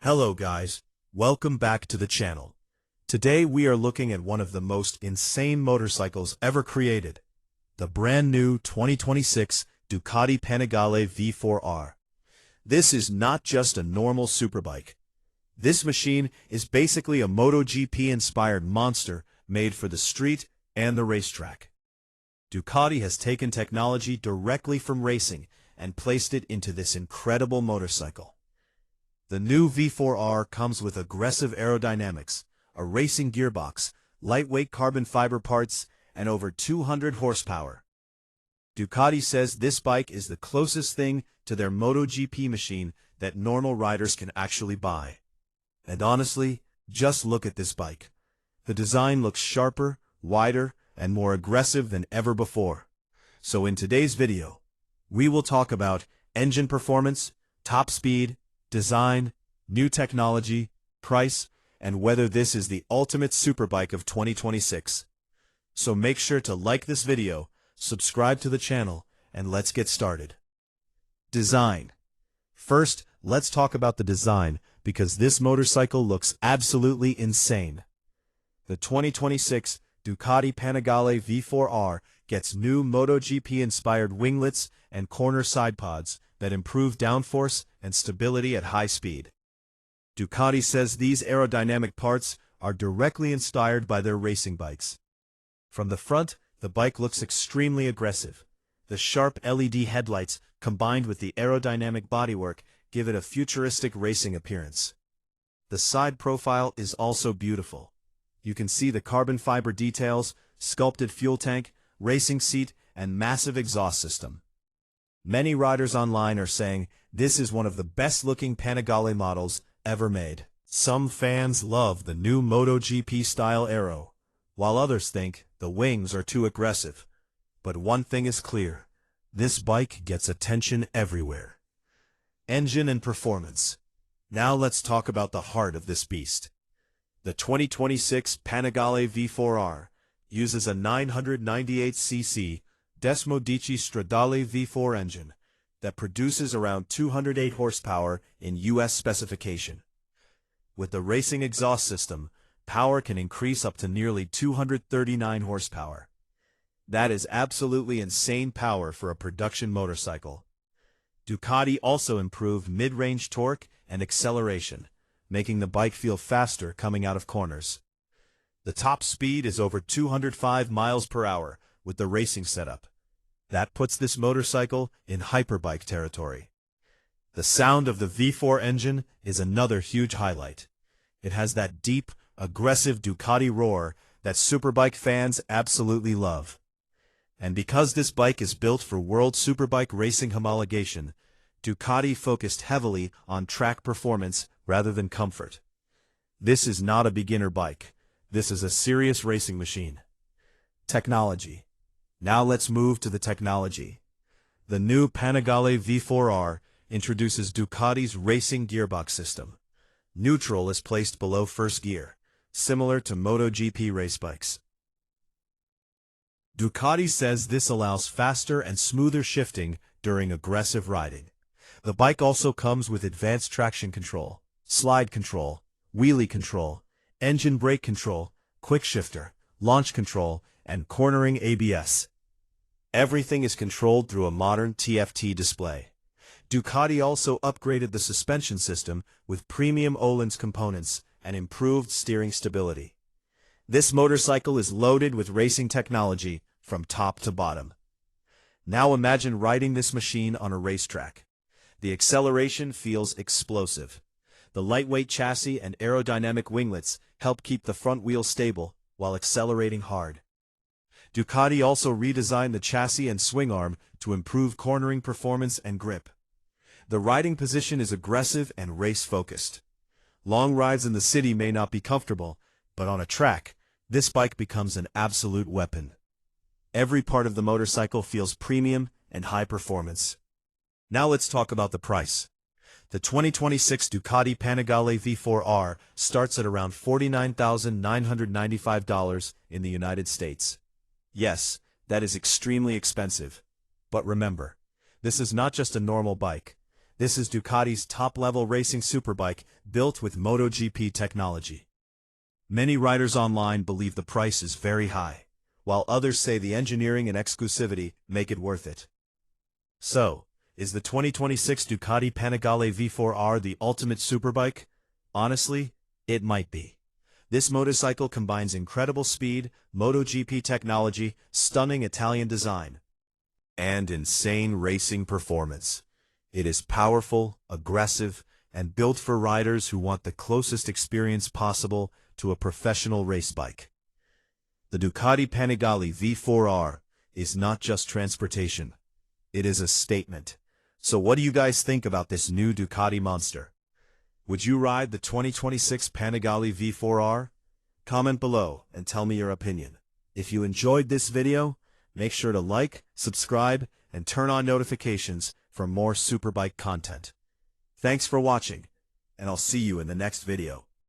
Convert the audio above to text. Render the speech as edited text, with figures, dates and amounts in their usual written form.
Hello guys, welcome back to the channel. Today we are looking at one of the most insane motorcycles ever created, the brand new 2026 Ducati Panigale V4 R. This is not just a normal superbike. This machine is basically a MotoGP-inspired monster made for the street and the racetrack. Ducati has taken technology directly from racing and placed it into this incredible motorcycle. The new V4R comes with aggressive aerodynamics, a racing gearbox, lightweight carbon fiber parts, and over 200 horsepower. Ducati says this bike is the closest thing to their MotoGP machine that normal riders can actually buy. And honestly, just look at this bike. The design looks sharper, wider, and more aggressive than ever before. So in today's video, we will talk about engine performance, top speed, design, new technology, price, and whether this is the ultimate superbike of 2026. So make sure to like this video, subscribe to the channel, and let's get started. Design. First, let's talk about the design because this motorcycle looks absolutely insane. The 2026 Ducati Panigale V4 R gets new MotoGP-inspired winglets and corner side pods that improve downforce and stability at high speed. Ducati says these aerodynamic parts are directly inspired by their racing bikes. From the front, the bike looks extremely aggressive. The sharp LED headlights combined with the aerodynamic bodywork give it a futuristic racing appearance. The side profile is also beautiful. You can see the carbon fiber details, sculpted fuel tank, racing seat, and massive exhaust system. Many riders online are saying this is one of the best-looking Panigale models ever made. Some fans love the new MotoGP-style aero, while others think the wings are too aggressive. But one thing is clear, this bike gets attention everywhere. Engine and performance. Now let's talk about the heart of this beast. The 2026 Panigale V4 R uses a 998cc Desmodici Stradale V4 engine that produces around 208 horsepower in US specification. With the racing exhaust system, power can increase up to nearly 239 horsepower. That is absolutely insane power for a production motorcycle. Ducati also improved mid-range torque and acceleration, making the bike feel faster coming out of corners. The top speed is over 205 miles per hour with the racing setup. That puts this motorcycle in hyperbike territory. The sound of the V4 engine is another huge highlight. It has that deep, aggressive Ducati roar that superbike fans absolutely love. And because this bike is built for World Superbike Racing homologation, Ducati focused heavily on track performance rather than comfort. This is not a beginner bike. This is a serious racing machine. Technology. Now let's move to the technology. The new Panigale V4 R introduces Ducati's racing gearbox system. Neutral is placed below first gear, similar to MotoGP race bikes. Ducati says this allows faster and smoother shifting during aggressive riding. The bike also comes with advanced traction control, slide control, wheelie control, engine brake control, quick shifter, launch control, and cornering ABS. Everything is controlled through a modern TFT display. Ducati also upgraded the suspension system with premium Öhlins components and improved steering stability. This motorcycle is loaded with racing technology from top to bottom. Now imagine riding this machine on a racetrack. The acceleration feels explosive. The lightweight chassis and aerodynamic winglets help keep the front wheel stable while accelerating hard. Ducati also redesigned the chassis and swing arm to improve cornering performance and grip. The riding position is aggressive and race-focused. Long rides in the city may not be comfortable, but on a track, this bike becomes an absolute weapon. Every part of the motorcycle feels premium and high performance. Now let's talk about the price. The 2026 Ducati Panigale V4 R starts at around $49,995 in the United States. Yes, that is extremely expensive. But remember, this is not just a normal bike. This is Ducati's top-level racing superbike built with MotoGP technology. Many riders online believe the price is very high, while others say the engineering and exclusivity make it worth it. So, is the 2026 Ducati Panigale V4 R the ultimate superbike? Honestly, it might be. This motorcycle combines incredible speed, MotoGP technology, stunning Italian design, and insane racing performance. It is powerful, aggressive, and built for riders who want the closest experience possible to a professional race bike. The Ducati Panigale V4 R is not just transportation. It is a statement. So what do you guys think about this new Ducati monster? Would you ride the 2026 Panigale V4 R? Comment below and tell me your opinion. If you enjoyed this video, make sure to like, subscribe, and turn on notifications for more Superbike content. Thanks for watching, and I'll see you in the next video.